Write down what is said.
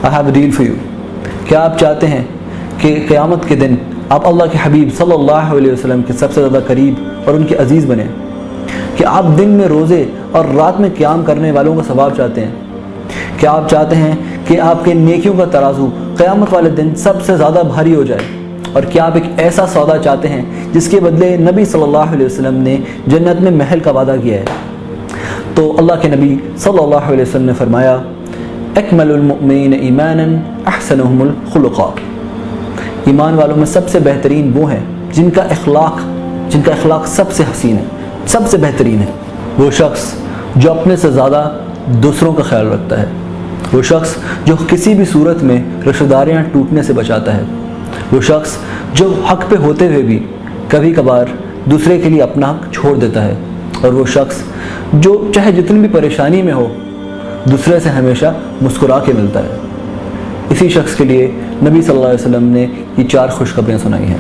I have a deal for you. کیا آپ چاہتے ہیں کہ قیامت کے دن آپ اللہ کے حبیب صلی اللہ علیہ وسلم کے سب سے زیادہ قریب اور ان کے عزیز بنیں؟ کہ آپ دن میں روزے اور رات میں قیام کرنے والوں کا ثواب چاہتے ہیں؟ کیا آپ چاہتے ہیں کہ آپ کے نیکیوں کا ترازو قیامت والے دن سب سے زیادہ بھاری ہو جائے؟ اور کیا آپ ایک ایسا سودا چاہتے ہیں جس کے بدلے نبی صلی اللہ علیہ وسلم نے جنت میں محل کا وعدہ کیا ہے؟ تو اللہ کے نبی صلی اللہ علیہ وسلم نے فرمایا اکمل المؤمنین ایمانا احسنهم الخلقا، ایمان والوں میں سب سے بہترین وہ ہیں جن کا اخلاق سب سے حسین ہے، سب سے بہترین ہے۔ وہ شخص جو اپنے سے زیادہ دوسروں کا خیال رکھتا ہے، وہ شخص جو کسی بھی صورت میں رشتہ داریاں ٹوٹنے سے بچاتا ہے، وہ شخص جو حق پہ ہوتے ہوئے بھی کبھی کبھار دوسرے کے لیے اپنا حق چھوڑ دیتا ہے، اور وہ شخص جو چاہے جتنی بھی پریشانی میں ہو دوسرے سے ہمیشہ مسکرا کے ملتا ہے۔ اسی شخص کے لیے نبی صلی اللہ علیہ وسلم نے یہ 4 خوشخبریاں سنائی ہیں۔